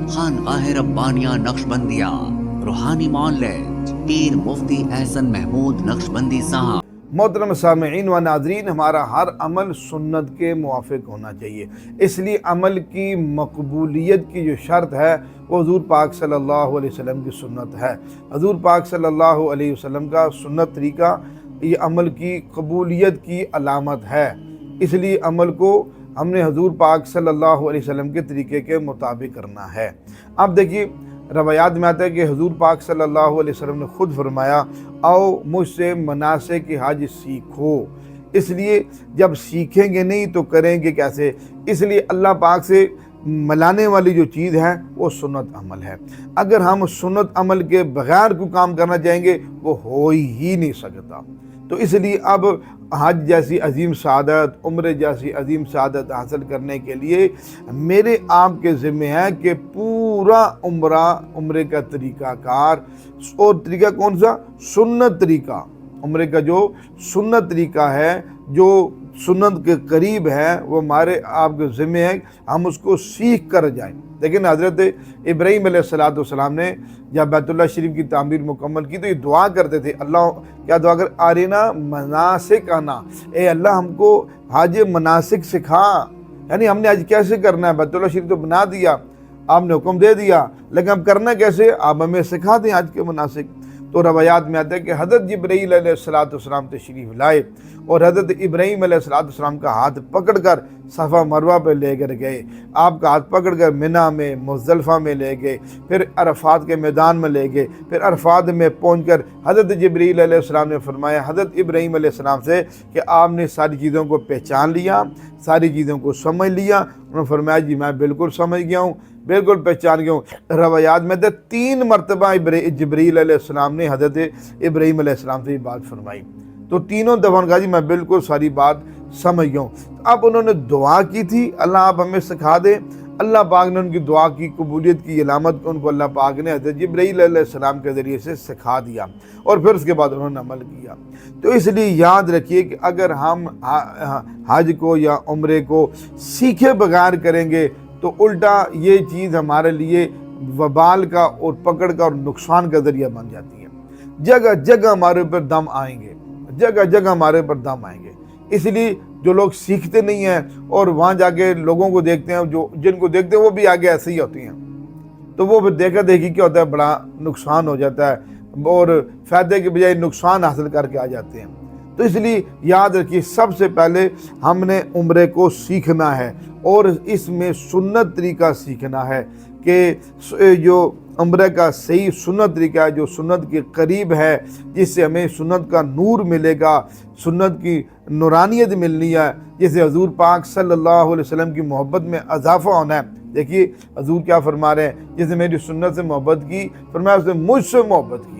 खानकाह रब्बानिया नक्शबंदिया रूहानी मौलद पीर मुफ्ती एहसन महमूद नक्शबंदी साहब। मोहतरम सामईन व नाज़रीन, हमारा हर अमल सुन्नत के मुवाफ़िक होना चाहिए। इसलिए अमल की मकबूलियत की जो शर्त है वो हुज़ूर पाक सल्लल्लाहु अलैहि वसल्लम की सुन्नत है। हुज़ूर पाक सल्लल्लाहु अलैहि वसल्लम का सुन्नत तरीका ये अमल की कबूलियत की अलामत है। इसलिए अमल को हमने हुज़ूर पाक सल्लल्लाहु अलैहि वसल्लम के तरीके के मुताबिक करना है। अब देखिए, रवायात में आता है कि हुज़ूर पाक सल्लल्लाहु अलैहि वसल्लम ने खुद फरमाया, आओ मुझसे मनासिक की हज सीखो। इसलिए जब सीखेंगे नहीं तो करेंगे कैसे? इसलिए अल्लाह पाक से मिलाने वाली जो चीज़ है वो सुन्नत अमल है। अगर हम सुन्नत अमल के बग़ैर कोई काम करना चाहेंगे वो हो ही नहीं सकता। तो इसलिए अब हज जैसी अजीम सआदत, उम्र जैसी अजीम सआदत हासिल करने के लिए मेरे आपके ज़िम्मे है कि पूरा उम्रे का तरीक़ाकार, और तरीका कौन सा? सुन्नत तरीका। उम्रे का जो सुन्नत तरीका है, जो सुन्नत के करीब है, वो हमारे आपके ज़िम्मे है, हम उसको सीख कर जाएं। लेकिन हज़रत इब्राहीम अलैहिस्सलाम ने जब बैतुल्लाह शरीफ की तामीर मुकम्मल की तो ये दुआ करते थे, अल्लाह क्या दुआ कर, आरिना मनासिक आना, ए अल्लाह हमको हज मनासिक सिखा। यानी हमने हज कैसे करना है? बैतुल्लाह शरीफ तो बना दिया, आपने हुक्म दे दिया, लेकिन अब करना कैसे? आप हमें सिखा दें हज के मनासिक। तो रवायात में आता है कि हज़रत जिब्राईल अलैहिस्सलाम तशरीफ़ लाए और हज़रत इब्राहीम अलैहिस्सलाम का हाथ पकड़कर सफ़ा मरवा पर ले कर गए। आपका हाथ पकड़कर मिना में, मुज़दलिफ़ा में ले गए, फिर अरफ़ात के मैदान में ले गए। फिर अरफ़ात में पहुंचकर हज़रत जिब्राईल अलैहिस्सलाम ने फरमाया हज़रत इब्राहीम अलैहिस्सलाम से कि आपने सारी चीज़ों को पहचान लिया, सारी चीज़ों को समझ लिया? उन्होंने फरमाया जी मैं बिल्कुल समझ गया हूँ, बिल्कुल पहचान गया हूँ। रवायात में तो 3 मरतबा जिब्रील अलैहिस्सलाम ने हज़रत इब्राहीम अलैहिस्सलाम से ये बात फरमाई। तो तीनों दफ़ा कहा जी मैं बिल्कुल सारी बात समझ गया हूँ। अब उन्होंने दुआ की थी, अल्लाह आप हमें सिखा दे। अल्लाह पाक ने उनकी दुआ की कबूलियत की अलामत को उनको अल्लाह पाक ने हज़रत जिब्रील अलैहिस्सलाम के ज़रिए से सिखा दिया और फिर उसके बाद उन्होंने अमल किया। तो इसलिए याद रखिए कि अगर हम हज को या उम्रे को सीखे बगैर करेंगे तो उल्टा ये चीज़ हमारे लिए वबाल का और पकड़ का और नुकसान का ज़रिया बन जाती है। जगह जगह हमारे ऊपर दम आएंगे, जगह जगह हमारे ऊपर दम आएंगे। इसलिए जो लोग सीखते नहीं हैं और वहाँ जाके लोगों को देखते हैं, जो जिनको देखते हैं वो भी आगे ऐसे ही होती हैं, तो वो फिर देखा देखी क्या होता है, बड़ा नुकसान हो जाता है और फ़ायदे के बजाय नुकसान हासिल करके आ जाते हैं। तो इसलिए याद रखिए, सबसे पहले हमने उम्रे को सीखना है और इसमें सुन्नत तरीका सीखना है कि जो उम्रे का सही सुन्नत तरीका है, जो सुन्नत के करीब है, जिससे हमें सुन्नत का नूर मिलेगा, सुन्नत की नूरानियत मिलनी है, जिससे हजूर पाक सल्लल्लाहु अलैहि वसल्लम की मोहब्बत में इजाफा होना है। देखिए हजूर क्या फरमा रहे हैं, जिसने मेरी सुन्नत से मोहब्बत की, फरमाया उसने मुझसे मोहब्बत की।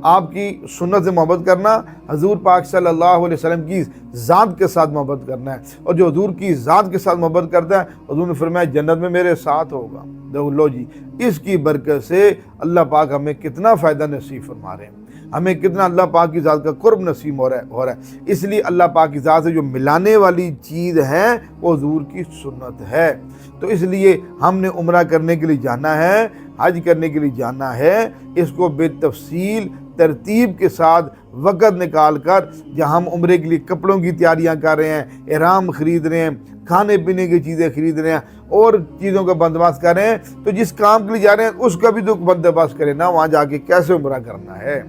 आपकी सुन्नत से मोहब्बत करना हजूर पाक सल्लल्लाहु अलैहि वसल्लम की ज़ात के साथ मोहब्बत करना है, और जो हजूर की ज़ात के साथ मोहब्बत करता है हजूर ने फरमाया जन्नत में मेरे साथ होगा। देखो लो जी, इसकी बरकत से अल्लाह पाक हमें कितना फ़ायदा नसीब फरमा रहे हैं, हमें कितना अल्लाह पाक की ज़ात का कुर्ब नसीब हो रहा है। इसलिए अल्लाह पाक की ज़ात से जो मिलाने वाली चीज़ है वो हजूर की सुन्नत है। तो इसलिए हमने उम्रा करने के लिए जाना है, हज करने के लिए जाना है, इसको बेतफसील तरतीब के साथ वक़्त निकाल कर, जहाँ हम उम्रे के लिए कपड़ों की तैयारियां कर रहे हैं, इहराम ख़रीद रहे हैं, खाने पीने की चीज़ें खरीद रहे हैं और चीज़ों का बंदोबस्त कर रहे हैं, तो जिस काम के लिए जा रहे हैं उसका भी तो बंदोबस्त करें ना। वहाँ जाके कैसे उम्रा करना है,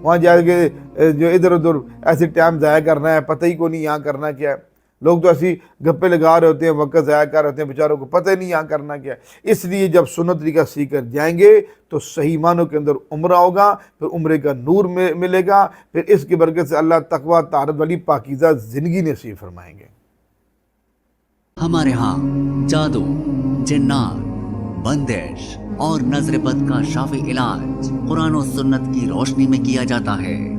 वहाँ जाके जो इधर उधर ऐसे टाइम ज़ाया करना है, पता ही को नहीं यहाँ करना क्या है। लोग तो ऐसी गप्पे लगा रहे होते हैं, वक्त ज़ाया कर रहे होते हैं, बेचारों को पता ही नहीं यहाँ करना क्या है। इसलिए जब सुन्नत तरीका सीख कर जाएंगे तो सही मानों के अंदर उम्रा होगा, फिर उम्रे का नूर मिलेगा, फिर इसकी बरकत से अल्लाह तकवा तारत वाली पाकीज़ा ज़िंदगी नसीब फरमाएंगे। हमारे यहाँ जादू, जिन्नात, बंदिश और नजर बद का शाफी इलाज कुरान और सुन्नत की रोशनी में किया जाता है।